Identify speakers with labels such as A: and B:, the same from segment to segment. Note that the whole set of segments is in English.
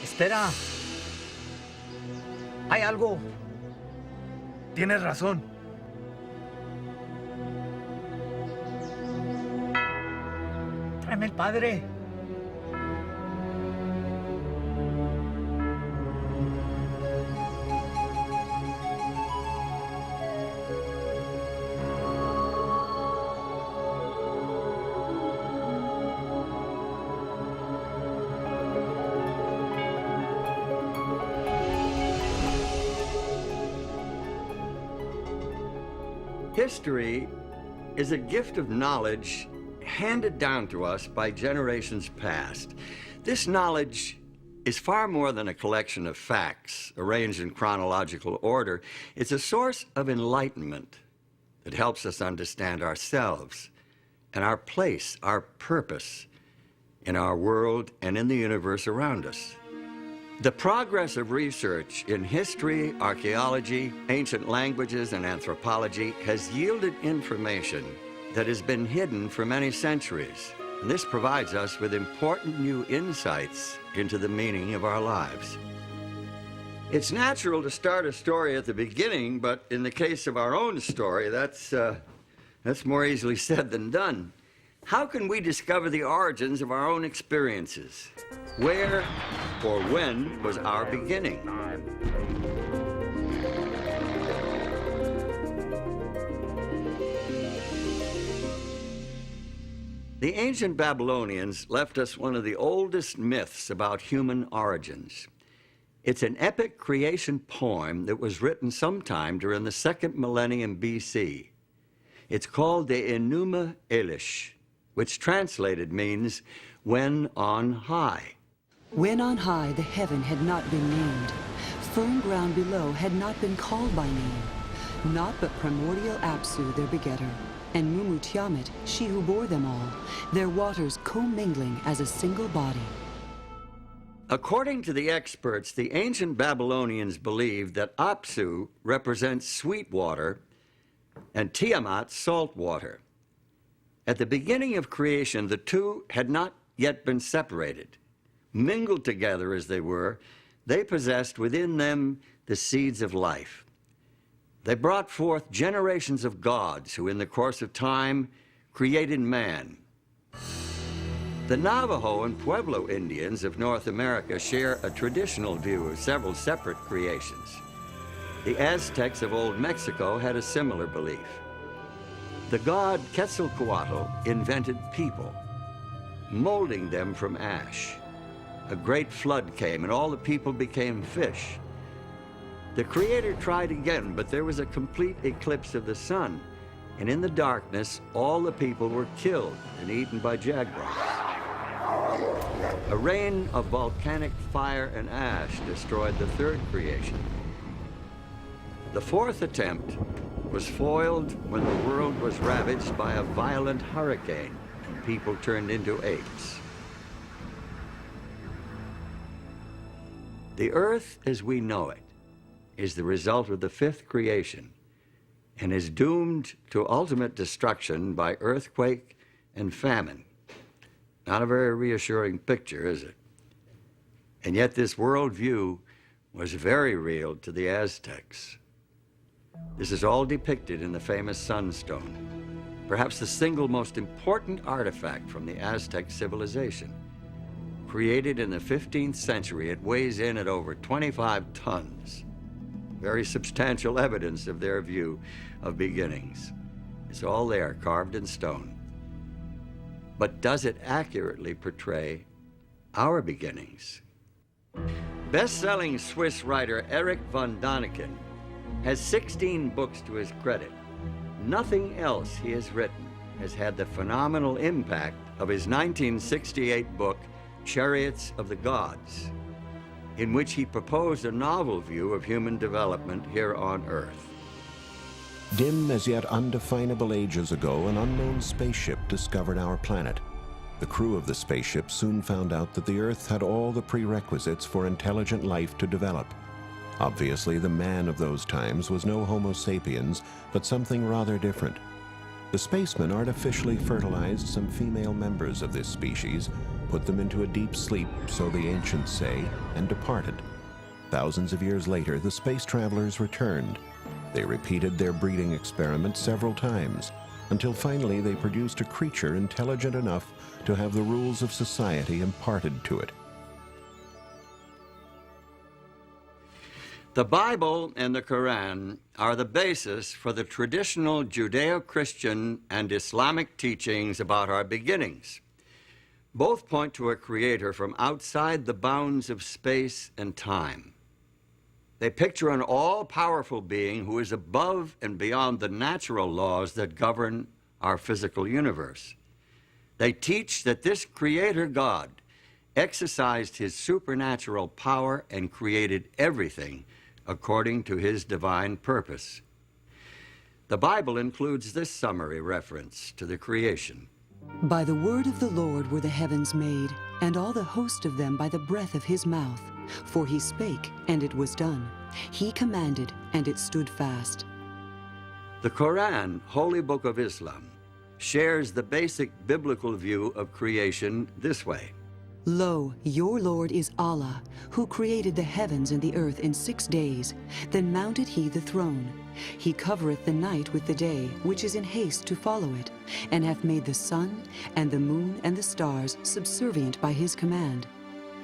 A: Espera. Hay algo. Tienes razón. Tráeme el padre.
B: History is a gift of knowledge handed down to us by generations past. This knowledge is far more than a collection of facts arranged in chronological order. It's a source of enlightenment that helps us understand ourselves and our place, our purpose in our world and in the universe around us. The progress of research in history, archaeology, ancient languages, and anthropology has yielded information that has been hidden for many centuries. And this provides us with important new insights into the meaning of our lives. It's natural to start a story at the beginning, but in the case of our own story, that's more easily said than done. How can we discover the origins of our own experiences? Where or when was our beginning? The ancient Babylonians left us one of the oldest myths about human origins. It's an epic creation poem that was written sometime during the 2nd millennium BC. It's called the Enuma Elish, which translated means, when on high.
C: When on high the heaven had not been named, firm ground below had not been called by name, not but primordial Apsu their begetter, and Mumu Tiamat, she who bore them all, their waters commingling as a single body.
B: According to the experts, the ancient Babylonians believed that Apsu represents sweet water and Tiamat salt water. At the beginning of creation, the two had not yet been separated. Mingled together as they were, they possessed within them the seeds of life. They brought forth generations of gods who, in the course of time, created man. The Navajo and Pueblo Indians of North America share a traditional view of several separate creations. The Aztecs of Old Mexico had a similar belief. The god Quetzalcoatl invented people, molding them from ash. A great flood came, and all the people became fish. The Creator tried again, but there was a complete eclipse of the sun, and in the darkness, all the people were killed and eaten by jaguars. A rain of volcanic fire and ash destroyed the third creation. The fourth attempt was foiled when the world was ravaged by a violent hurricane, and people turned into apes. The earth as we know it is the result of the fifth creation and is doomed to ultimate destruction by earthquake and famine. Not a very reassuring picture, is it? And yet this worldview was very real to the Aztecs. This is all depicted in the famous sunstone, perhaps the single most important artifact from the Aztec civilization. Created in the 15th century, it weighs in at over 25 tons. Very substantial evidence of their view of beginnings. It's all there, carved in stone. But does it accurately portray our beginnings? Best-selling Swiss writer Erich von Däniken has 16 books to his credit. Nothing else he has written has had the phenomenal impact of his 1968 book, Chariots of the Gods, in which he proposed a novel view of human development here on Earth.
D: Dim as yet undefinable ages ago, an unknown spaceship discovered our planet. The crew of the spaceship soon found out that the Earth had all the prerequisites for intelligent life to develop. Obviously, the man of those times was no Homo sapiens, but something rather different. The spacemen artificially fertilized some female members of this species, put them into a deep sleep, so the ancients say, and departed. Thousands of years later, the space travelers returned. They repeated their breeding experiment several times, until finally they produced a creature intelligent enough to have the rules of society imparted to it.
B: The Bible and the Quran are the basis for the traditional Judeo-Christian and Islamic teachings about our beginnings. Both point to a creator from outside the bounds of space and time. They picture an all-powerful being who is above and beyond the natural laws that govern our physical universe. They teach that this creator God exercised his supernatural power and created everything according to his divine purpose. The Bible includes this summary reference to the creation.
C: By the word of the Lord were the heavens made, and all the host of them by the breath of his mouth. For he spake, and it was done. He commanded, and it stood fast.
B: The Quran, Holy Book of Islam, shares the basic biblical view of creation this way.
C: Lo, your Lord is Allah, who created the heavens and the earth in 6 days. Then mounted he the throne. He covereth the night with the day, which is in haste to follow it, and hath made the sun, and the moon, and the stars subservient by his command.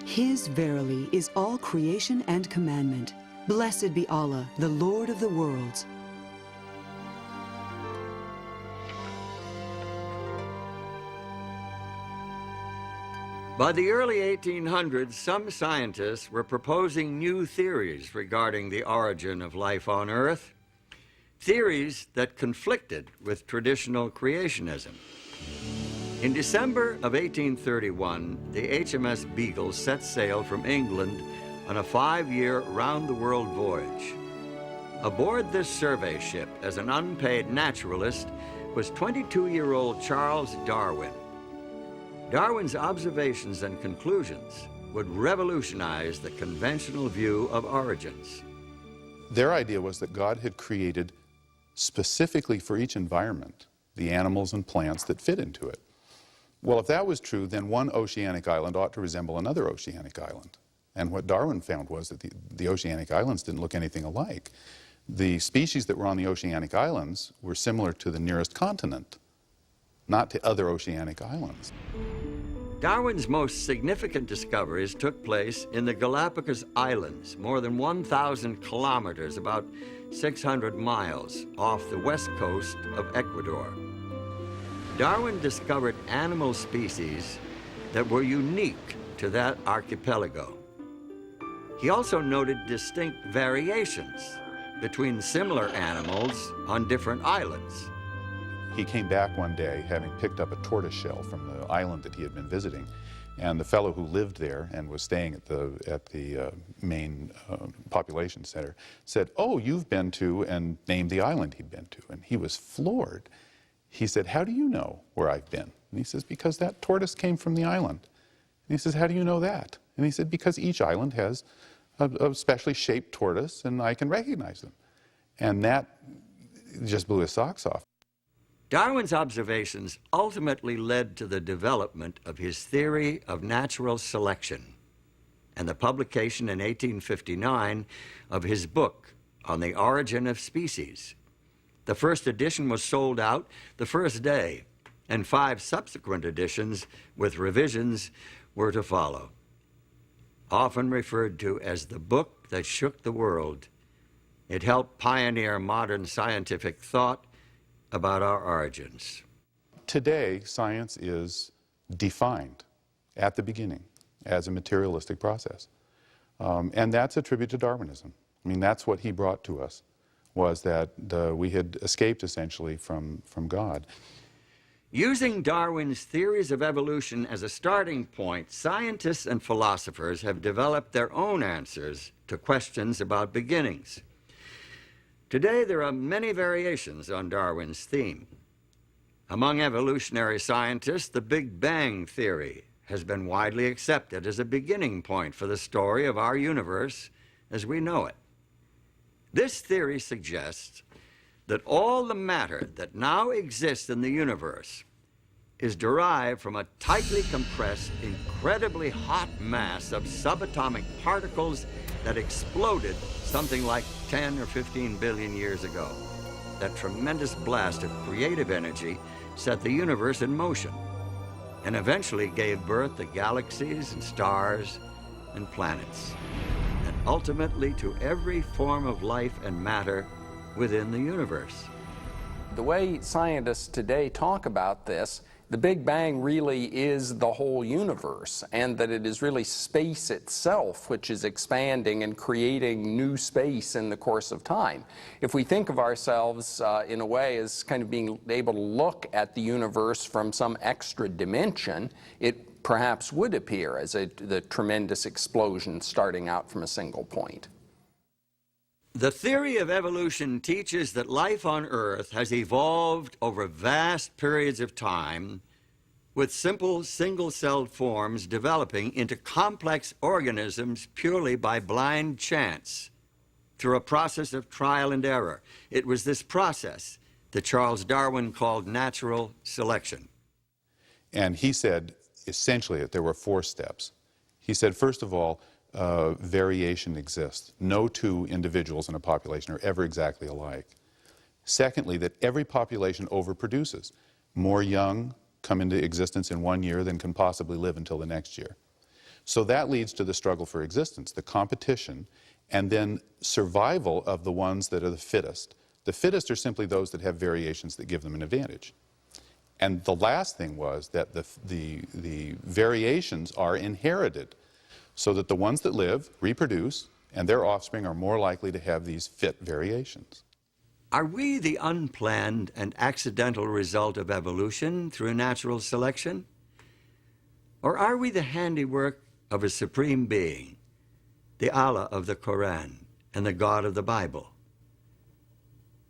C: His verily is all creation and commandment. Blessed be Allah, the Lord of the worlds.
B: By the early 1800s, some scientists were proposing new theories regarding the origin of life on Earth, theories that conflicted with traditional creationism. In December of 1831, the HMS Beagle set sail from England on a 5-year round-the-world voyage. Aboard this survey ship as an unpaid naturalist was 22-year-old Charles Darwin. Darwin's observations and conclusions would revolutionize the conventional view of origins.
E: Their idea was that God had created specifically for each environment the animals and plants that fit into it. Well, if that was true, then one oceanic island ought to resemble another oceanic island. And what Darwin found was that the oceanic islands didn't look anything alike. The species that were on the oceanic islands were similar to the nearest continent, not to other oceanic islands.
B: Darwin's most significant discoveries took place in the Galapagos Islands, more than 1,000 kilometers, about 600 miles off the west coast of Ecuador. Darwin discovered animal species that were unique to that archipelago. He also noted distinct variations between similar animals on different islands.
E: He came back one day having picked up a tortoise shell from the island that he had been visiting, and the fellow who lived there and was staying at the main population center said, "Oh, you've been to," and named the island he'd been to, and he was floored. He said, "How do you know where I've been?" And he says, "Because that tortoise came from the island." And he says, "How do you know that?" And he said, "Because each island has a specially shaped tortoise, and I can recognize them." And that just blew his socks off.
B: Darwin's observations ultimately led to the development of his theory of natural selection and the publication in 1859 of his book on the origin of species. The first edition was sold out the first day, and 5 subsequent editions with revisions were to follow. Often referred to as the book that shook the world, it helped pioneer modern scientific thought about our origins.
E: Today, science is defined at the beginning as a materialistic process. And that's a tribute to Darwinism. I mean, that's what he brought to us, was that we had escaped essentially from God.
B: Using Darwin's theories of evolution as a starting point, scientists and philosophers have developed their own answers to questions about beginnings. Today, there are many variations on Darwin's theme. Among evolutionary scientists, the Big Bang theory has been widely accepted as a beginning point for the story of our universe as we know it. This theory suggests that all the matter that now exists in the universe is derived from a tightly compressed, incredibly hot mass of subatomic particles that exploded something like 10 or 15 billion years ago. That tremendous blast of creative energy set the universe in motion and eventually gave birth to galaxies and stars and planets, and ultimately to every form of life and matter within the universe.
F: The way scientists today talk about this, the Big Bang really is the whole universe, and that it is really space itself which is expanding and creating new space in the course of time. If we think of ourselves in a way as kind of being able to look at the universe from some extra dimension, it perhaps would appear as the tremendous explosion starting out from a single point.
B: The theory of evolution teaches that life on Earth has evolved over vast periods of time, with simple single-celled forms developing into complex organisms purely by blind chance, through a process of trial and error. It was this process that Charles Darwin called natural selection.
E: And he said, essentially, that there were 4 steps. He said, first of all, variation exists. No two individuals in a population are ever exactly alike. Secondly, that every population overproduces. More young come into existence in one year than can possibly live until the next year. So that leads to the struggle for existence, the competition, and then survival of the ones that are the fittest. The fittest are simply those that have variations that give them an advantage. And the last thing was that the variations are inherited, so that the ones that live reproduce, and their offspring are more likely to have these fit variations.
B: Are we the unplanned and accidental result of evolution through natural selection? Or are we the handiwork of a supreme being, the Allah of the Quran and the God of the Bible?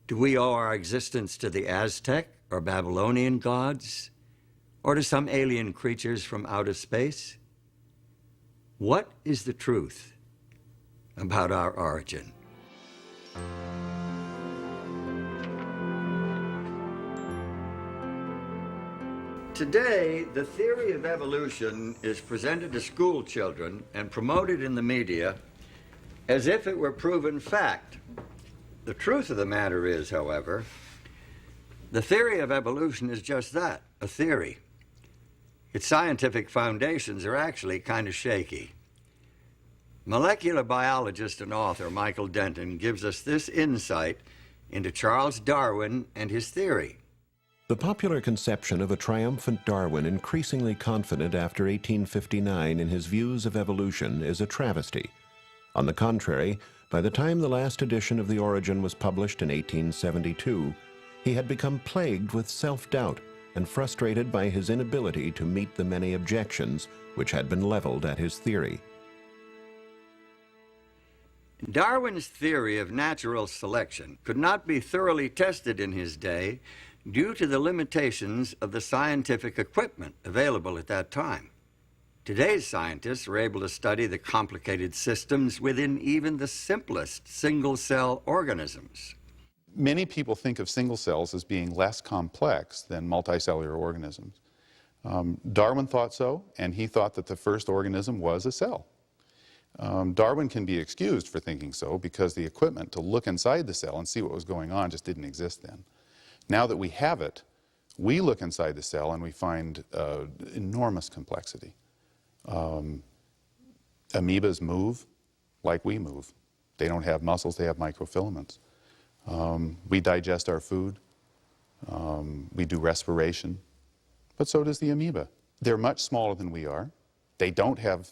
B: Do we owe our existence to the Aztec or Babylonian gods, or to some alien creatures from outer space? What is the truth about our origin? Today, the theory of evolution is presented to school children and promoted in the media as if it were proven fact. The truth of the matter is, however, the theory of evolution is just that, a theory. Its scientific foundations are actually kind of shaky. Molecular biologist and author Michael Denton gives us this insight into Charles Darwin and his theory.
D: The popular conception of a triumphant Darwin increasingly confident after 1859 in his views of evolution is a travesty. On the contrary, by the time the last edition of The Origin was published in 1872, he had become plagued with self-doubt and frustrated by his inability to meet the many objections which had been leveled at his theory.
B: Darwin's theory of natural selection could not be thoroughly tested in his day due to the limitations of the scientific equipment available at that time. Today's scientists are able to study the complicated systems within even the simplest single-cell organisms.
E: Many people think of single cells as being less complex than multicellular organisms. Darwin thought so, and he thought that the first organism was a cell. Darwin can be excused for thinking so because the equipment to look inside the cell and see what was going on just didn't exist then. Now that we have it, we look inside the cell and we find enormous complexity. Amoebas move like we move. They don't have muscles, they have microfilaments. We digest our food. We do respiration. But so does the amoeba. They're much smaller than we are. They don't have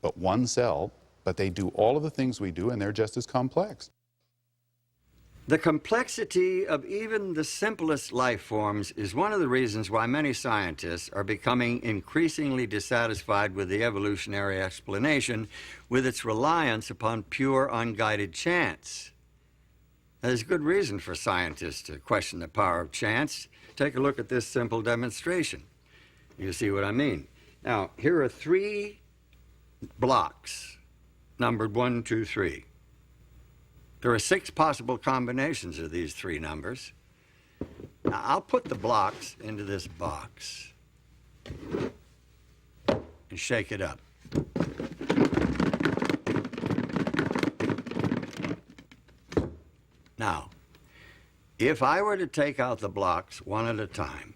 E: but one cell, but they do all of the things we do, and they're just as complex.
B: The complexity of even the simplest life forms is one of the reasons why many scientists are becoming increasingly dissatisfied with the evolutionary explanation, with its reliance upon pure, unguided chance. There's good reason for scientists to question the power of chance. Take a look at this simple demonstration. You see what I mean. Now, here are 3 blocks, numbered 1, 2, 3. There are 6 possible combinations of these 3 numbers. Now, I'll put the blocks into this box and shake it up. Now, if I were to take out the blocks one at a time,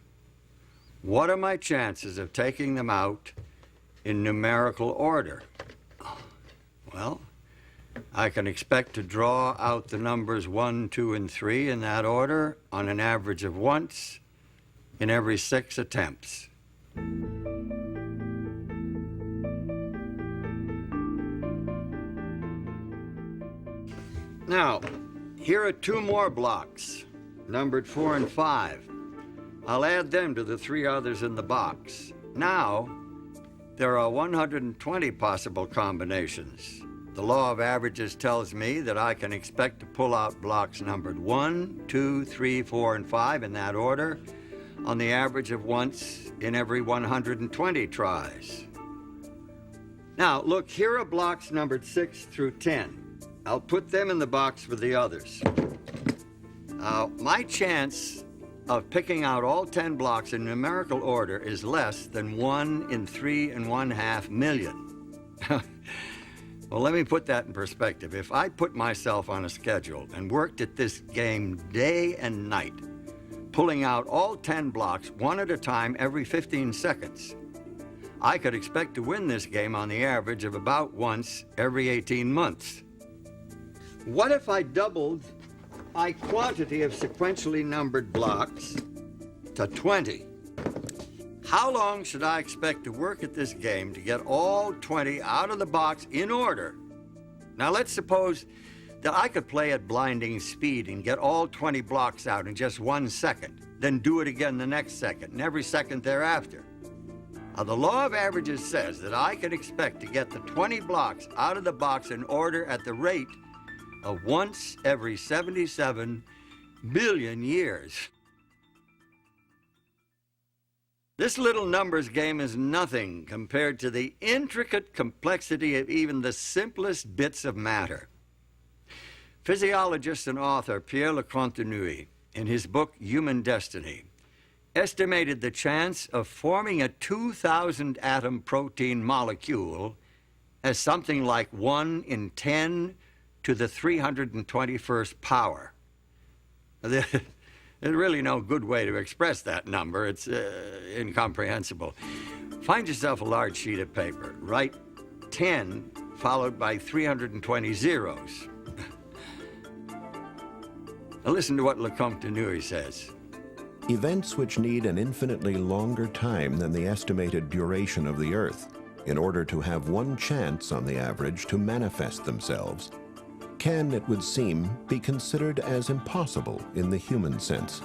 B: what are my chances of taking them out in numerical order? Well, I can expect to draw out the numbers 1, 2, and 3 in that order on an average of once in every 6 attempts. Now, here are 2 more blocks, numbered 4 and 5. I'll add them to the 3 others in the box. Now, there are 120 possible combinations. The law of averages tells me that I can expect to pull out blocks numbered 1, 2, 3, 4, and 5 in that order on the average of once in every 120 tries. Now, look, here are blocks numbered 6 through 10. I'll put them in the box for the others. My chance of picking out all 10 blocks in numerical order is less than 1 in 3.5 million. Well, let me put that in perspective. If I put myself on a schedule and worked at this game day and night, pulling out all 10 blocks one at a time every 15 seconds, I could expect to win this game on the average of about once every 18 months. What if I doubled my quantity of sequentially numbered blocks to 20? How long should I expect to work at this game to get all 20 out of the box in order? Now, let's suppose that I could play at blinding speed and get all 20 blocks out in just 1 second, then do it again the next second and every second thereafter. Now, the law of averages says that I can expect to get the 20 blocks out of the box in order at the rate of once every 77 billion years. This little numbers game is nothing compared to the intricate complexity of even the simplest bits of matter. Physiologist and author Pierre Lecontenue, in his book Human Destiny, estimated the chance of forming a 2,000 atom protein molecule as something like 1 in 10 to the 321st power. There's really no good way to express that number. It's incomprehensible. Find yourself a large sheet of paper. Write 10 followed by 320 zeros. Now listen to what Lecontenue says.
D: Events which need an infinitely longer time than the estimated duration of the Earth in order to have one chance on the average to manifest themselves can, it would seem, be considered as impossible in the human sense.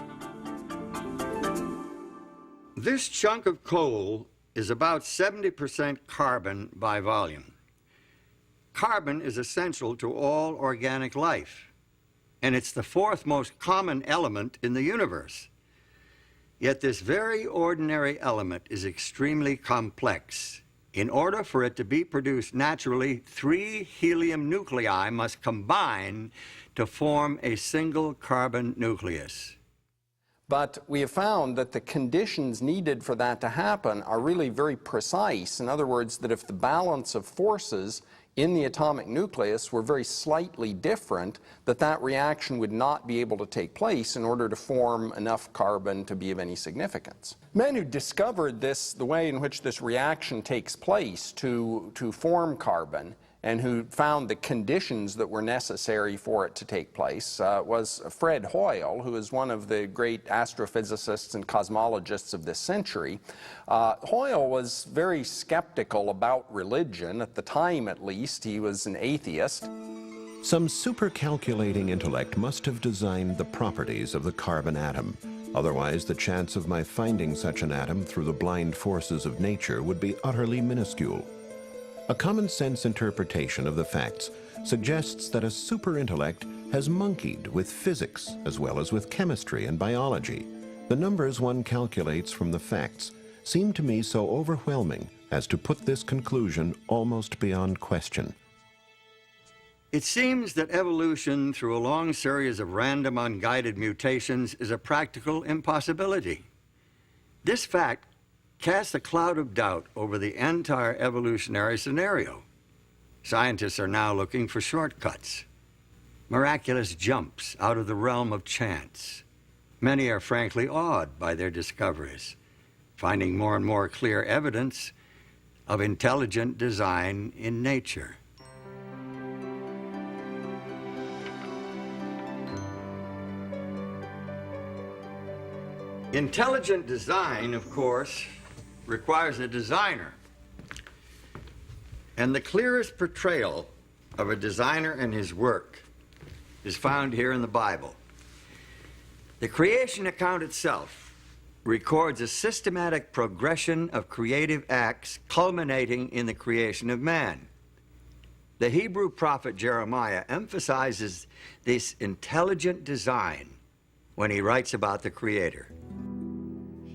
B: This chunk of coal is about 70% carbon by volume. Carbon is essential to all organic life, and it's the 4th most common element in the universe. Yet this very ordinary element is extremely complex. In order for it to be produced naturally, 3 helium nuclei must combine to form a single carbon nucleus.
F: But we have found that the conditions needed for that to happen are really very precise. In other words, that if the balance of forces in the atomic nucleus were very slightly different, that reaction would not be able to take place in order to form enough carbon to be of any significance. Men who discovered this, the way in which this reaction takes place to form carbon, and who found the conditions that were necessary for it to take place was Fred Hoyle, who is one of the great astrophysicists and cosmologists of this century. Hoyle was very skeptical about religion. At the time, at least, he was an atheist.
D: Some supercalculating intellect must have designed the properties of the carbon atom. Otherwise, the chance of my finding such an atom through the blind forces of nature would be utterly minuscule. A common-sense interpretation of the facts suggests that a superintellect has monkeyed with physics as well as with chemistry and biology. The numbers one calculates from the facts seem to me so overwhelming as to put this conclusion almost beyond question.
B: It seems that evolution through a long series of random unguided mutations is a practical impossibility. This fact casts a cloud of doubt over the entire evolutionary scenario. Scientists are now looking for shortcuts, miraculous jumps out of the realm of chance. Many are frankly awed by their discoveries, finding more and more clear evidence of intelligent design in nature. Intelligent design, of course, requires a designer. And the clearest portrayal of a designer and his work is found here in the Bible. The creation account itself records a systematic progression of creative acts culminating in the creation of man. The Hebrew prophet Jeremiah emphasizes this intelligent design when he writes about the Creator.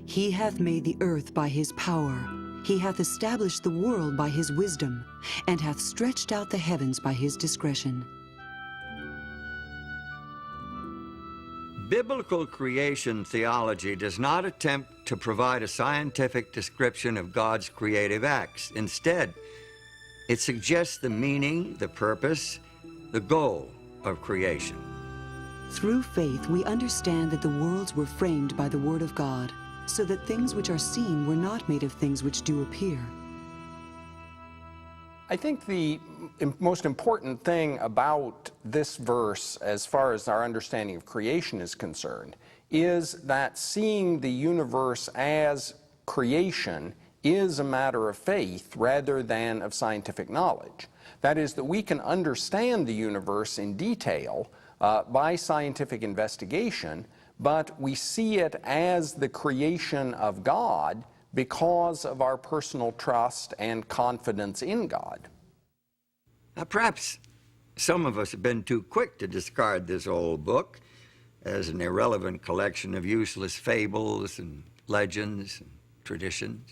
C: He hath made the earth by his power. He hath established the world by his wisdom, and hath stretched out the heavens by his discretion.
B: Biblical creation theology does not attempt to provide a scientific description of God's creative acts. Instead, it suggests the meaning, the purpose, the goal of creation.
C: Through faith, we understand that the worlds were framed by the Word of God, so that things which are seen were not made of things which do appear.
F: I think the most important thing about this verse, as far as our understanding of creation is concerned, is that seeing the universe as creation is a matter of faith rather than of scientific knowledge. That is, that we can understand the universe in detail by scientific investigation, but we see it as the creation of God because of our personal trust and confidence in God.
B: Now, perhaps some of us have been too quick to discard this old book as an irrelevant collection of useless fables and legends and traditions.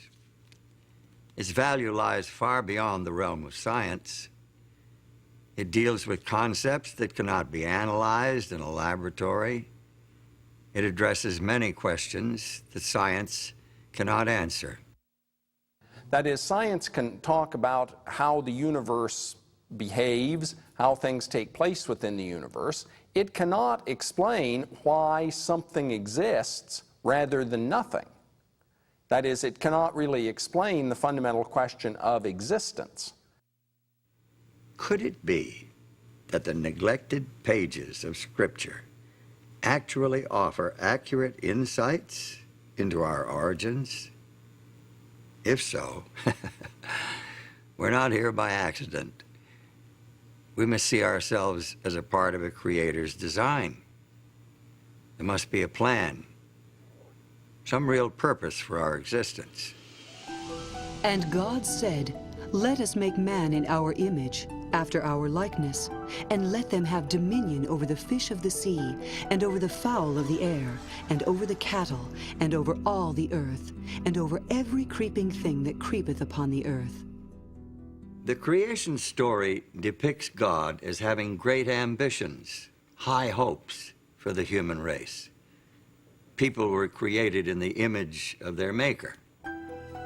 B: Its value lies far beyond the realm of science. It deals with concepts that cannot be analyzed in a laboratory. It addresses many questions that science cannot answer.
F: That is, science can talk about how the universe behaves, how things take place within the universe. It cannot explain why something exists rather than nothing. That is, it cannot really explain the fundamental question of existence.
B: Could it be that the neglected pages of Scripture actually offer accurate insights into our origins? If so, we're not here by accident. We must see ourselves as a part of a Creator's design. There must be a plan, some real purpose for our existence.
C: And God said, "Let us make man in our image, after our likeness, and let them have dominion over the fish of the sea, and over the fowl of the air, and over the cattle, and over all the earth, and over every creeping thing that creepeth upon the earth."
B: The creation story depicts God as having great ambitions, high hopes for the human race. People were created in the image of their Maker.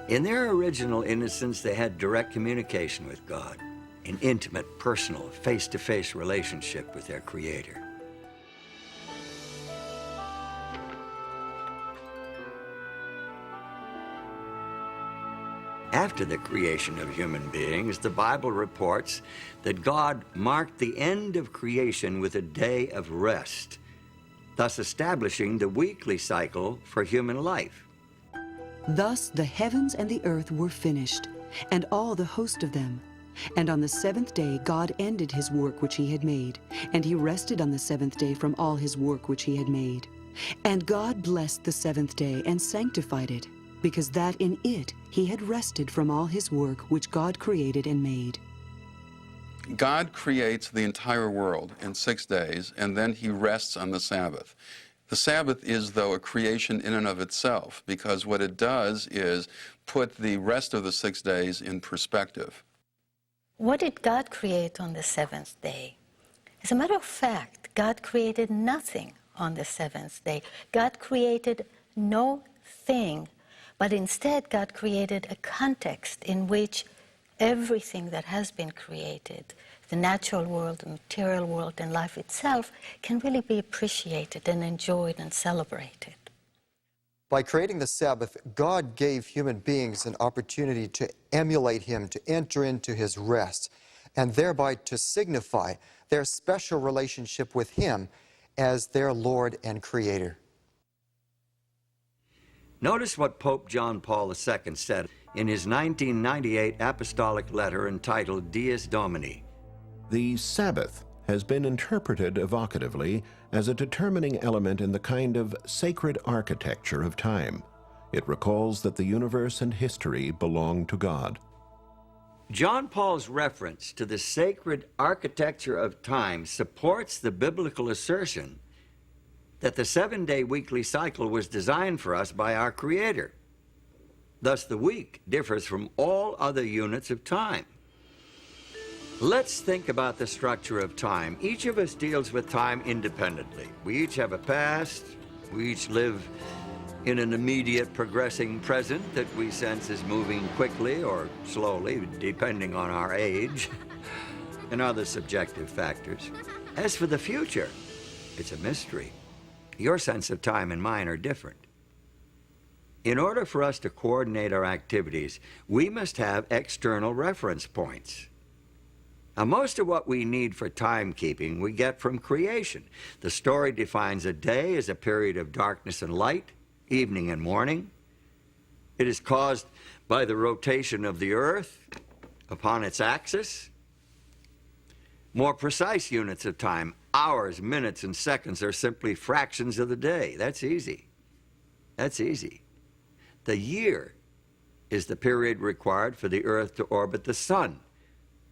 B: In their original innocence, they had direct communication with God, an intimate, personal, face-to-face relationship with their Creator. After the creation of human beings, the Bible reports that God marked the end of creation with a day of rest, thus establishing the weekly cycle for human life.
C: Thus the heavens and the earth were finished, and all the host of them. And on the seventh day God ended his work which he had made, and he rested on the seventh day from all his work which he had made. And God blessed the seventh day and sanctified it, because that in it he had rested from all his work which God created and made.
G: God creates the entire world in 6 days, and then he rests on the Sabbath. The Sabbath is, though, a creation in and of itself, because what it does is put the rest of the 6 days in perspective.
H: What did God create on the seventh day? As a matter of fact, God created nothing on the seventh day. God created no thing, but instead God created a context in which everything that has been created, the natural world, the material world, and life itself, can really be appreciated and enjoyed and celebrated.
I: By creating the Sabbath, God gave human beings an opportunity to emulate Him, to enter into His rest, and thereby to signify their special relationship with Him as their Lord and Creator.
B: Notice what Pope John Paul II said in his 1998 apostolic letter entitled Dies Domini.
D: The Sabbath has been interpreted evocatively as a determining element in the kind of sacred architecture of time. It recalls that the universe and history belong to God.
B: John Paul's reference to the sacred architecture of time supports the biblical assertion that the 7-day weekly cycle was designed for us by our Creator. Thus, the week differs from all other units of time. Let's think about the structure of time. Each of us deals with time independently. We each have a past. We each live in an immediate progressing present that we sense is moving quickly or slowly, depending on our age and other subjective factors. As for the future, it's a mystery. Your sense of time and mine are different. In order for us to coordinate our activities, we must have external reference points. Now, most of what we need for timekeeping we get from creation. The story defines a day as a period of darkness and light, evening and morning. It is caused by the rotation of the earth upon its axis. More precise units of time, hours, minutes, and seconds, are simply fractions of the day. That's easy. That's easy. The year is the period required for the earth to orbit the sun.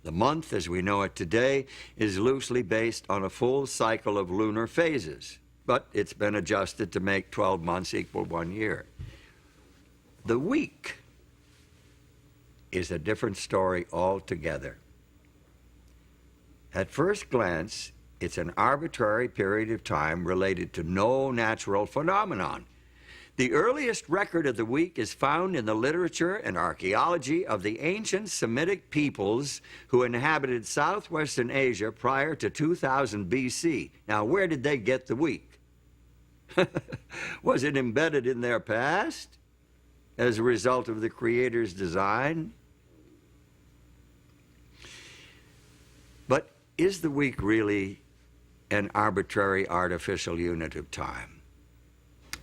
B: The month, as we know it today, is loosely based on a full cycle of lunar phases, but it's been adjusted to make 12 months equal 1 year. The week is a different story altogether. At first glance, it's an arbitrary period of time related to no natural phenomenon. The earliest record of the week is found in the literature and archaeology of the ancient Semitic peoples who inhabited southwestern Asia prior to 2000 BC. Now, where did they get the week? Was it embedded in their past as a result of the Creator's design? But is the week really an arbitrary artificial unit of time?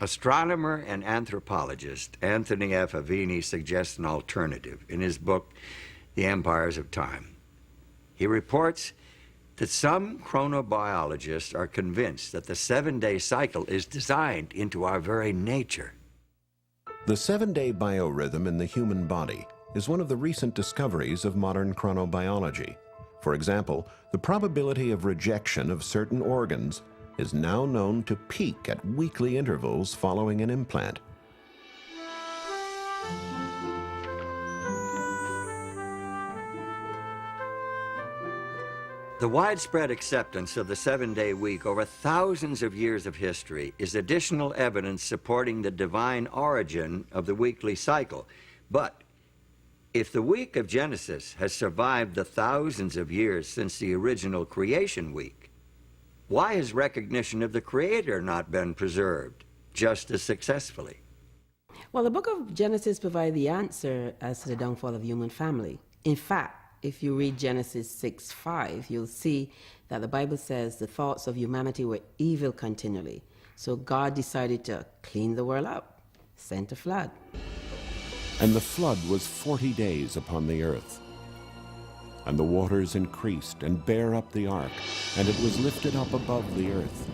B: Astronomer and anthropologist Anthony F. Avini suggests an alternative in his book, The Empires of Time. He reports that some chronobiologists are convinced that the 7-day cycle is designed into our very nature.
D: The 7-day biorhythm in the human body is one of the recent discoveries of modern chronobiology. For example, the probability of rejection of certain organs is now known to peak at weekly intervals following an implant.
B: The widespread acceptance of the 7-day week over thousands of years of history is additional evidence supporting the divine origin of the weekly cycle. But if the week of Genesis has survived the thousands of years since the original creation week, why has recognition of the Creator not been preserved just as successfully?
J: Well, the book of Genesis provides the answer as to the downfall of the human family. In fact, if you read Genesis 6:5, you'll see that the Bible says the thoughts of humanity were evil continually. So God decided to clean the world up, sent a flood.
D: And the flood was 40 days upon the earth. And the waters increased and bare up the ark, and it was lifted up above the earth.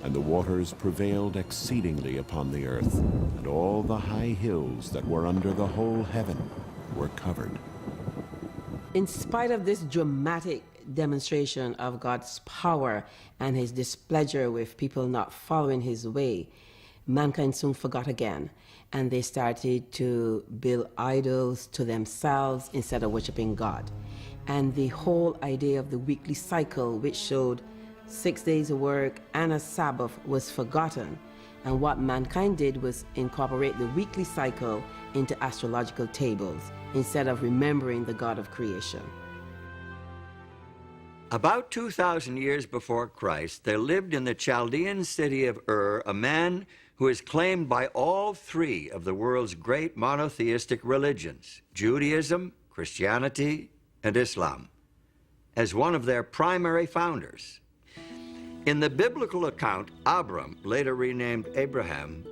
D: And the waters prevailed exceedingly upon the earth, and all the high hills that were under the whole heaven were covered.
J: In spite of this dramatic demonstration of God's power and his displeasure with people not following his way, mankind soon forgot again, and they started to build idols to themselves instead of worshiping God. And the whole idea of the weekly cycle, which showed 6 days of work and a Sabbath was forgotten, and what mankind did was incorporate the weekly cycle into astrological tables instead of remembering the God of creation.
B: About 2,000 years before Christ, there lived in the Chaldean city of Ur a man who is claimed by all three of the world's great monotheistic religions, Judaism, Christianity, and Islam, as one of their primary founders. In the biblical account, Abram, later renamed Abraham,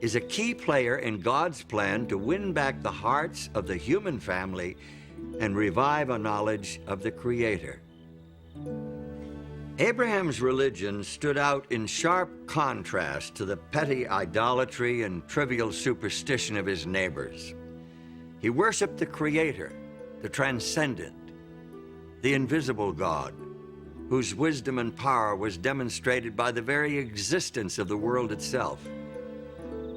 B: is a key player in God's plan to win back the hearts of the human family and revive a knowledge of the Creator. Abraham's religion stood out in sharp contrast to the petty idolatry and trivial superstition of his neighbors. He worshiped the Creator, the transcendent, the invisible God, whose wisdom and power was demonstrated by the very existence of the world itself.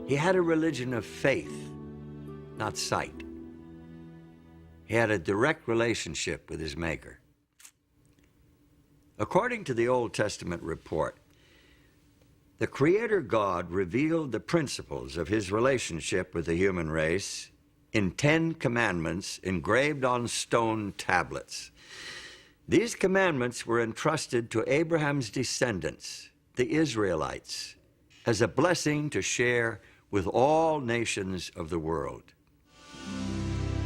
B: He had a religion of faith, not sight. He had a direct relationship with his Maker. According to the Old Testament report, the Creator God revealed the principles of his relationship with the human race in 10 commandments engraved on stone tablets. These commandments were entrusted to Abraham's descendants, the Israelites, as a blessing to share with all nations of the world.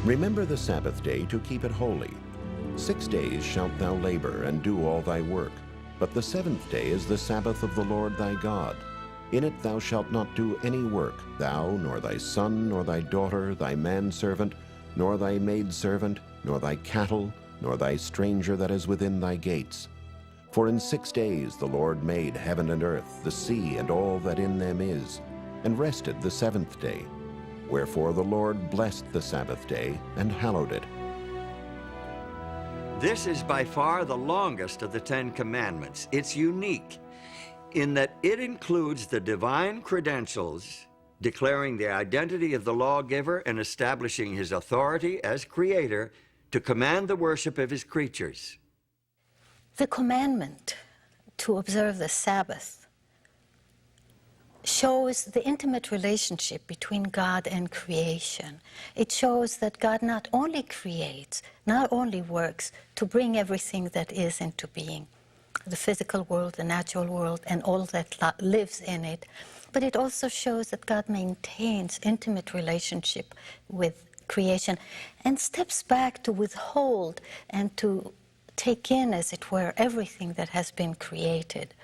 D: Remember the Sabbath day to keep it holy. 6 days shalt thou labor and do all thy work, but the seventh day is the Sabbath of the Lord thy God. In it thou shalt not do any work, thou, nor thy son, nor thy daughter, thy manservant, nor thy maidservant, nor thy cattle, nor thy stranger that is within thy gates. For in 6 days the Lord made heaven and earth, the sea, and all that in them is, and rested the seventh day. Wherefore the Lord blessed the Sabbath day and hallowed it.
B: This is by far the longest of the 10 Commandments. It's unique in that it includes the divine credentials, declaring the identity of the lawgiver and establishing his authority as creator to command the worship of his creatures.
H: The commandment to observe the Sabbath shows the intimate relationship between God and creation. It shows that God not only creates, not only works to bring everything that is into being, the physical world, the natural world, and all that lives in it, but it also shows that God maintains intimate relationship with creation and steps back to withhold and to take in, as it were, everything that has been created,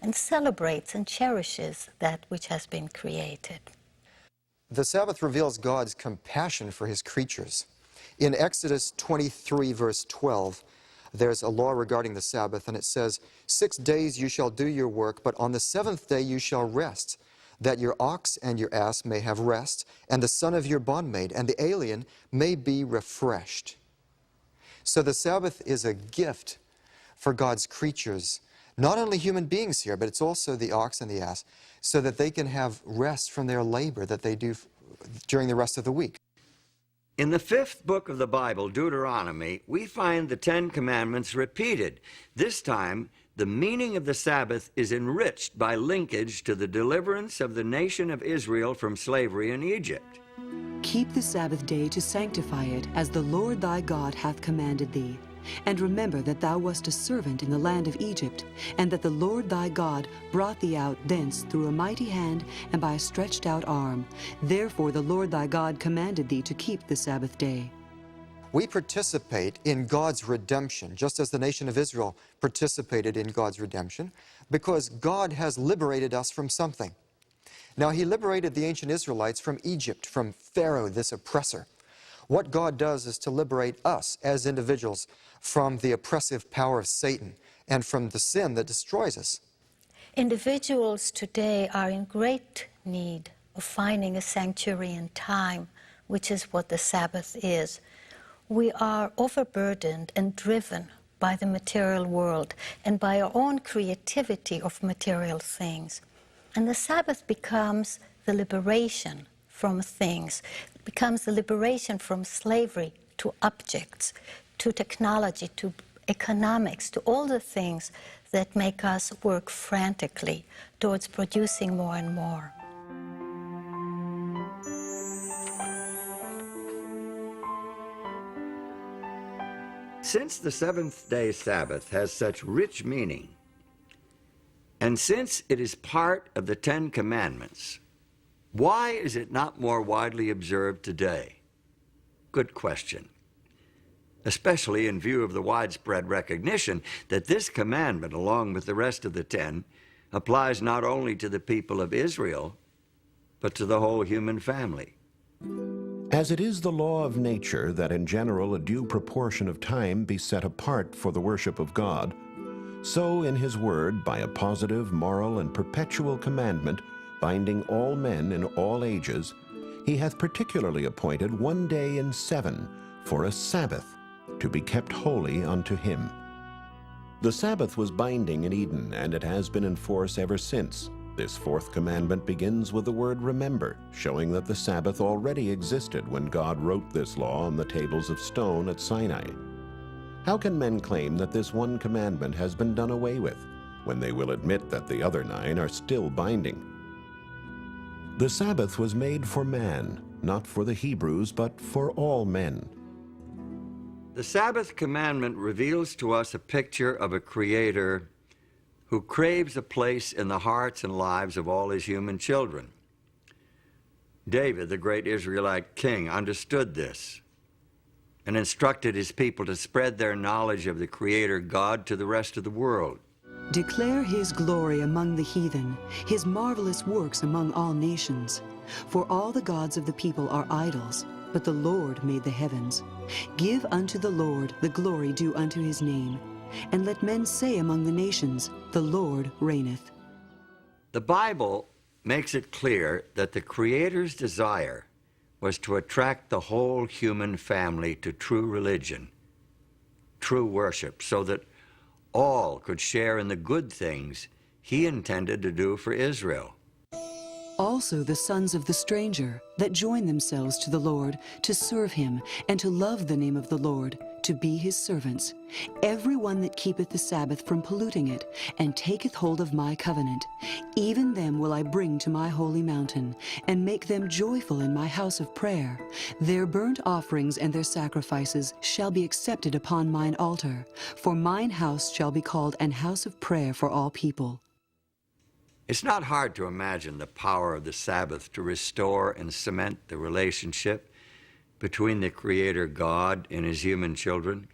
H: and celebrates and cherishes that which has been created.
I: The Sabbath reveals God's compassion for his creatures. In Exodus 23, verse 12, there's a law regarding the Sabbath, and it says, 6 days you shall do your work, but on the seventh day you shall rest, that your ox and your ass may have rest, and the son of your bondmaid and the alien may be refreshed. So the Sabbath is a gift for God's creatures, not only human beings here, but it's also the ox and the ass, so that they can have rest from their labor that they do during the rest of the week.
B: In the 5th book of the Bible, Deuteronomy, we find the 10 Commandments repeated. This time, the meaning of the Sabbath is enriched by linkage to the deliverance of the nation of Israel from slavery in Egypt.
C: Keep the Sabbath day to sanctify it, as the Lord thy God hath commanded thee. And remember that thou wast a servant in the land of Egypt, and that the Lord thy God brought thee out thence through a mighty hand and by a stretched out arm. Therefore the Lord thy God commanded thee to keep the Sabbath day.
I: We participate in God's redemption, just as the nation of Israel participated in God's redemption, because God has liberated us from something. Now, he liberated the ancient Israelites from Egypt, from Pharaoh, this oppressor. What God does is to liberate us as individuals from the oppressive power of Satan and from the sin that destroys us.
H: Individuals today are in great need of finding a sanctuary in time, which is what the Sabbath is. We are overburdened and driven by the material world and by our own creativity of material things. And the Sabbath becomes the liberation from things, becomes the liberation from slavery to objects, to technology, to economics, to all the things that make us work frantically towards producing more and more.
B: Since the seventh-day Sabbath has such rich meaning, and since it is part of the Ten Commandments, why is it not more widely observed today? Good question, especially in view of the widespread recognition that this commandment, along with the rest of the 10, applies not only to the people of Israel, but to the whole human family.
D: As it is the law of nature that in general a due proportion of time be set apart for the worship of God, so in his word, by a positive, moral, and perpetual commandment, binding all men in all ages, he hath particularly appointed one day in 7 for a Sabbath, to be kept holy unto him. The Sabbath was binding in Eden, and it has been in force ever since. This fourth commandment begins with the word remember, showing that the Sabbath already existed when God wrote this law on the tables of stone at Sinai. How can men claim that this one commandment has been done away with, when they will admit that the other 9 are still binding? The Sabbath was made for man, not for the Hebrews, but for all men.
B: The Sabbath commandment reveals to us a picture of a Creator who craves a place in the hearts and lives of all his human children. David, the great Israelite king, understood this and instructed his people to spread their knowledge of the Creator God to the rest of the world.
C: Declare his glory among the heathen, his marvelous works among all nations. For all the gods of the people are idols, but the Lord made the heavens. Give unto the Lord the glory due unto his name, and let men say among the nations, the Lord reigneth.
B: The Bible makes it clear that the Creator's desire was to attract the whole human family to true religion, true worship, so that all could share in the good things he intended to do for Israel.
C: Also the sons of the stranger that join themselves to the Lord, to serve him, and to love the name of the Lord, to be his servants. Every one that keepeth the Sabbath from polluting it, and taketh hold of my covenant, even them will I bring to my holy mountain, and make them joyful in my house of prayer. Their burnt offerings and their sacrifices shall be accepted upon mine altar, for mine house shall be called an house of prayer for all people.
B: It's not hard to imagine the power of the Sabbath to restore and cement the relationship between the Creator God and his human children.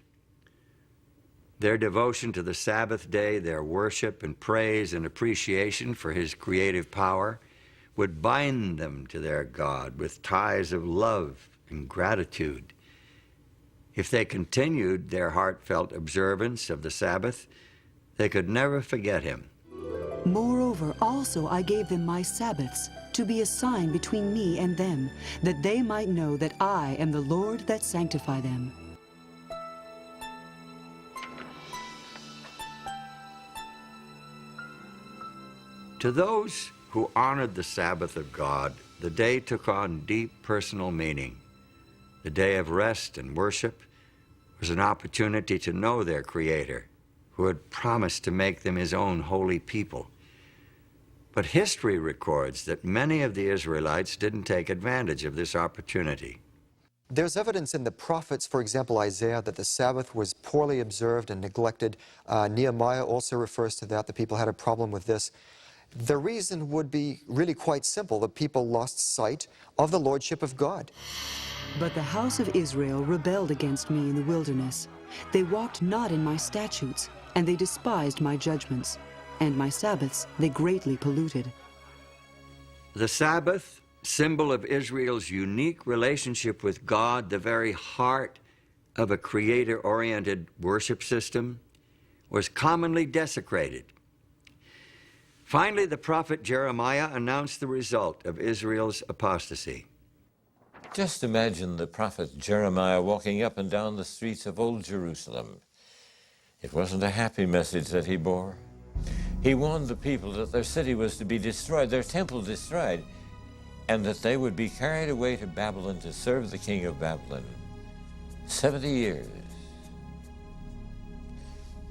B: Their devotion to the Sabbath day, their worship and praise and appreciation for his creative power would bind them to their God with ties of love and gratitude. If they continued their heartfelt observance of the Sabbath, they could never forget him.
C: Moreover, also I gave them my Sabbaths, to be a sign between me and them, that they might know that I am the Lord that sanctify them.
B: To those who honored the Sabbath of God, the day took on deep personal meaning. The day of rest and worship was an opportunity to know their Creator, who had promised to make them his own holy people. But history records that many of the Israelites didn't take advantage of this opportunity.
I: There's evidence in the prophets, for example, Isaiah, that the Sabbath was poorly observed and neglected. Nehemiah also refers to that. The people had a problem with this. The reason would be really quite simple. The people lost sight of the lordship of God.
C: But the house of Israel rebelled against me in the wilderness. They walked not in my statutes, and they despised my judgments. And my Sabbaths they greatly polluted.
B: The Sabbath, symbol of Israel's unique relationship with God, the very heart of a Creator-oriented worship system, was commonly desecrated. Finally, the prophet Jeremiah announced the result of Israel's apostasy.
K: Just imagine the prophet Jeremiah walking up and down the streets of Old Jerusalem. It wasn't a happy message that he bore. He warned the people that their city was to be destroyed, their temple destroyed, and that they would be carried away to Babylon to serve the king of Babylon. 70 years.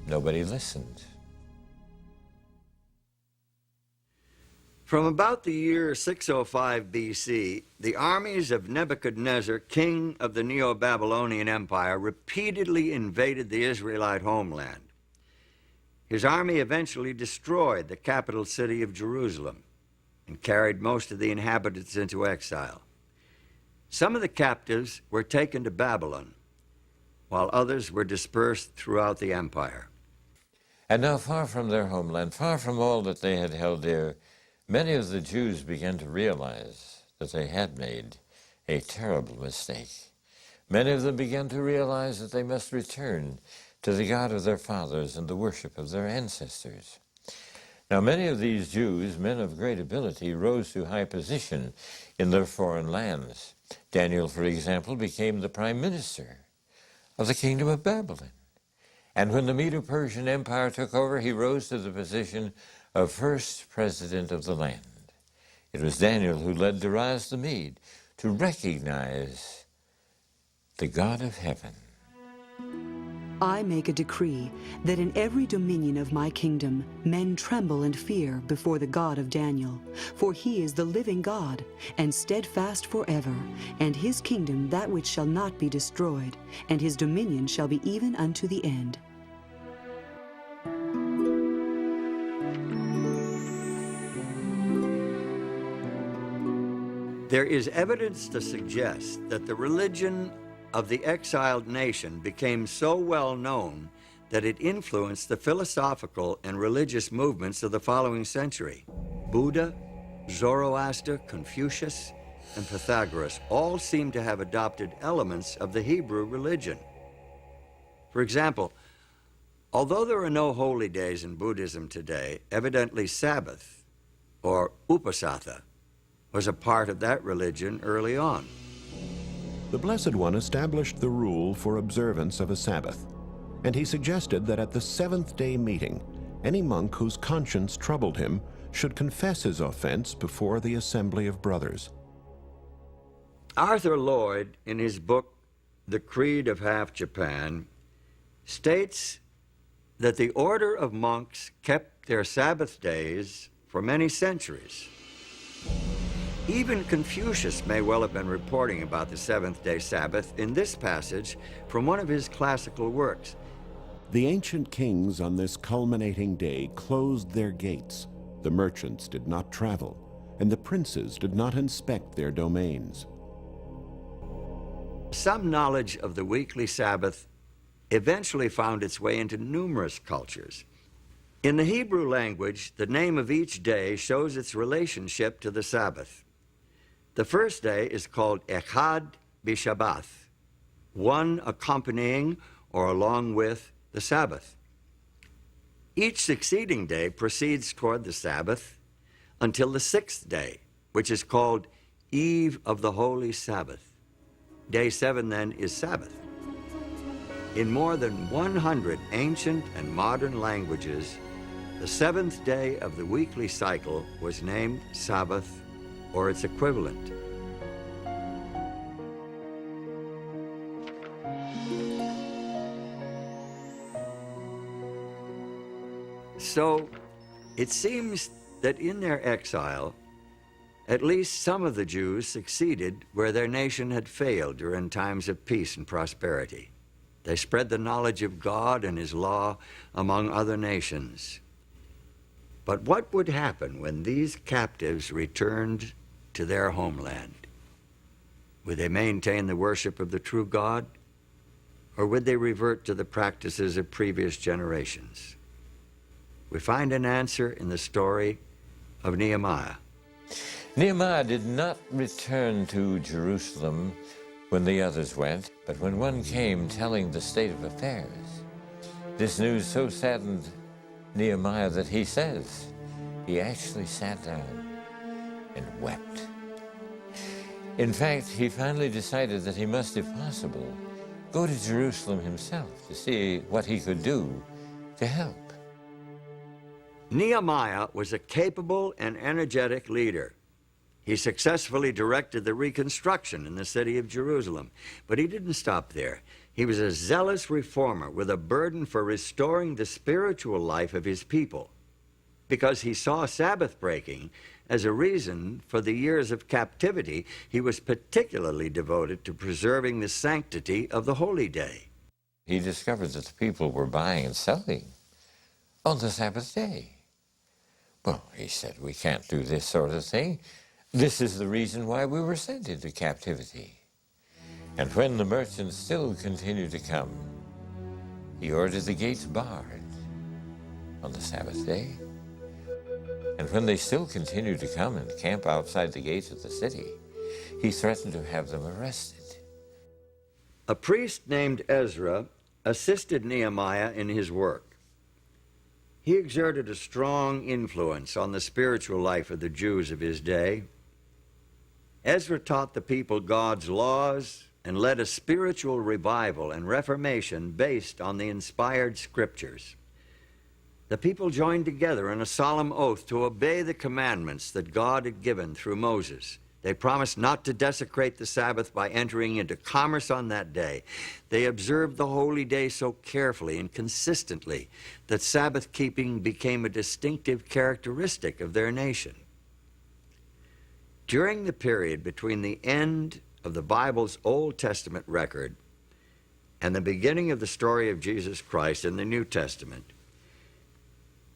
K: nobody listened.
B: From about the year 605 BC, the armies of Nebuchadnezzar, king of the Neo-Babylonian Empire, repeatedly invaded the Israelite homeland. His army eventually destroyed the capital city of Jerusalem and carried most of the inhabitants into exile. Some of the captives were taken to Babylon, while others were dispersed throughout the empire.
K: And now, far from their homeland, far from all that they had held dear, many of the Jews began to realize that they had made a terrible mistake. Many of them began to realize that they must return to the God of their fathers and the worship of their ancestors. Now, many of these Jews, men of great ability, rose to high position in their foreign lands. Daniel, for example, became the prime minister of the kingdom of Babylon. And when the Medo-Persian Empire took over, he rose to the position of first president of the land. It was Daniel who led Darius the Mede to recognize the God of heaven.
C: I make a decree that in every dominion of my kingdom men tremble and fear before the God of Daniel, for he is the living God, and steadfast forever, and his kingdom that which shall not be destroyed, and his dominion shall be even unto the end.
B: There is evidence to suggest that the religion of the exiled nation became so well known that it influenced the philosophical and religious movements of the following century. Buddha, Zoroaster, Confucius, and Pythagoras all seem to have adopted elements of the Hebrew religion. For example, although there are no holy days in Buddhism today, evidently Sabbath, or Upasatha, was a part of that religion early on.
D: The Blessed One established the rule for observance of a Sabbath, and he suggested that at the seventh-day meeting, any monk whose conscience troubled him should confess his offense before the assembly of brothers.
B: Arthur Lloyd, in his book, The Creed of Half Japan, states that the order of monks kept their Sabbath days for many centuries. Even Confucius may well have been reporting about the seventh-day Sabbath in this passage from one of his classical works.
D: The ancient kings on this culminating day closed their gates. The merchants did not travel, and the princes did not inspect their domains.
B: Some knowledge of the weekly Sabbath eventually found its way into numerous cultures. In the Hebrew language, the name of each day shows its relationship to the Sabbath. The first day is called Echad B'Shabbath, one accompanying or along with the Sabbath. Each succeeding day proceeds toward the Sabbath until the sixth day, which is called Eve of the Holy Sabbath. Day 7 then is Sabbath. In more than 100 ancient and modern languages, the seventh day of the weekly cycle was named Sabbath or its equivalent. So, it seems that in their exile, at least some of the Jews succeeded where their nation had failed during times of peace and prosperity. They spread the knowledge of God and His law among other nations. But what would happen when these captives returned to their homeland? Would they maintain the worship of the true God, or would they revert to the practices of previous generations? We find an answer in the story of Nehemiah.
K: Nehemiah did not return to Jerusalem when the others went, but when one came telling the state of affairs. This news so saddened Nehemiah that he says he actually sat down and wept. In fact, he finally decided that he must, if possible, go to Jerusalem himself to see what he could do to help.
B: Nehemiah was a capable and energetic leader. He successfully directed the reconstruction in the city of Jerusalem. But he didn't stop there. He was a zealous reformer with a burden for restoring the spiritual life of his people, because he saw Sabbath breaking as a reason for the years of captivity. He was particularly devoted to preserving the sanctity of the holy day.
K: He discovered that the people were buying and selling on the Sabbath day. Well, he said, we can't do this sort of thing. This is the reason why we were sent into captivity. And when the merchants still continued to come, he ordered the gates barred on the Sabbath day. And when they still continued to come and camp outside the gates of the city, he threatened to have them arrested.
B: A priest named Ezra assisted Nehemiah in his work. He exerted a strong influence on the spiritual life of the Jews of his day. Ezra taught the people God's laws and led a spiritual revival and reformation based on the inspired scriptures. The people joined together in a solemn oath to obey the commandments that God had given through Moses. They promised not to desecrate the Sabbath by entering into commerce on that day. They observed the holy day so carefully and consistently that Sabbath keeping became a distinctive characteristic of their nation. During the period between the end of the Bible's Old Testament record and the beginning of the story of Jesus Christ in the New Testament,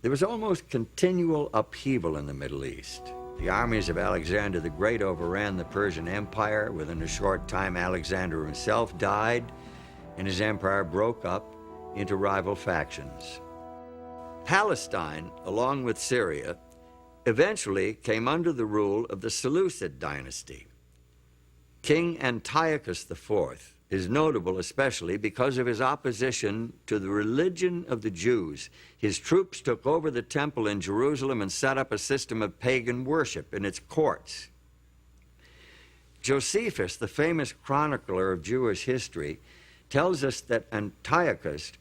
B: there was almost continual upheaval in the Middle East. The armies of Alexander the Great overran the Persian Empire. Within a short time, Alexander himself died, and his empire broke up into rival factions. Palestine, along with Syria, eventually came under the rule of the Seleucid dynasty. King Antiochus IV is notable especially because of his opposition to the religion of the Jews. His troops took over the temple in Jerusalem and set up a system of pagan worship in its courts. Josephus, the famous chronicler of Jewish history, tells us that Antiochus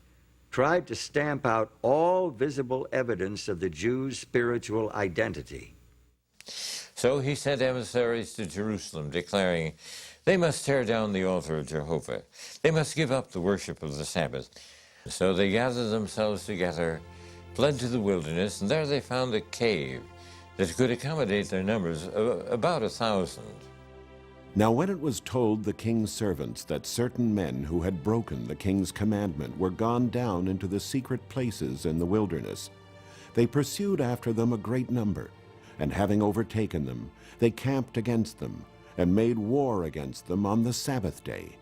B: tried to stamp out all visible evidence of the Jews' spiritual identity.
K: So he sent emissaries to Jerusalem, declaring, they must tear down the altar of Jehovah. They must give up the worship of the Sabbath. So they gathered themselves together, fled to the wilderness, and there they found a cave that could accommodate their numbers, about 1,000.
D: Now when it was told the king's servants that certain men who had broken the king's commandment were gone down into the secret places in the wilderness, they pursued after them a great number, and having overtaken them, they camped against them, and made war against them on the Sabbath day.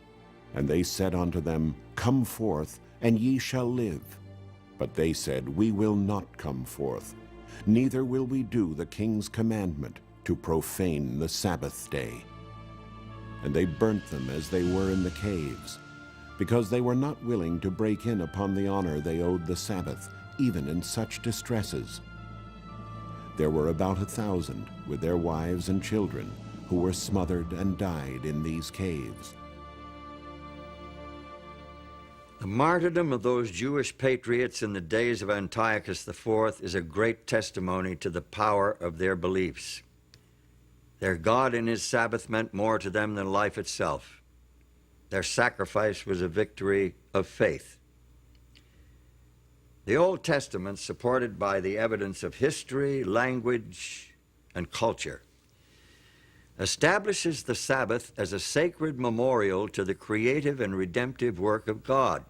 D: And they said unto them, Come forth, and ye shall live. But they said, We will not come forth, neither will we do the king's commandment to profane the Sabbath day. And they burnt them as they were in the caves, because they were not willing to break in upon the honor they owed the Sabbath, even in such distresses. There were about 1,000 with their wives and children, who were smothered and died in these caves.
B: The martyrdom of those Jewish patriots in the days of Antiochus IV is a great testimony to the power of their beliefs. Their God and his Sabbath meant more to them than life itself. Their sacrifice was a victory of faith. The Old Testament, supported by the evidence of history, language, and culture, establishes the Sabbath as a sacred memorial to the creative and redemptive work of God.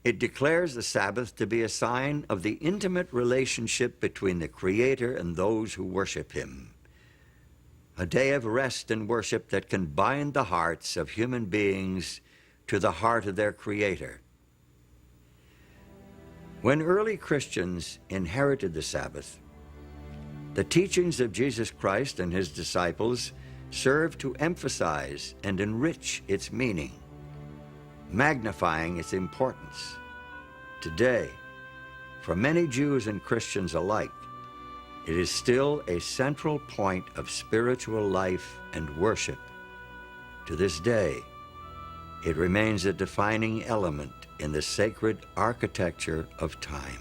B: It declares the Sabbath to be a sign of the intimate relationship between the Creator and those who worship him, a day of rest and worship that can bind the hearts of human beings to the heart of their Creator. When early Christians inherited the Sabbath, the teachings of Jesus Christ and his disciples served to emphasize and enrich its meaning, magnifying its importance. Today, for many Jews and Christians alike, it is still a central point of spiritual life and worship. To this day, it remains a defining element in the sacred architecture of time.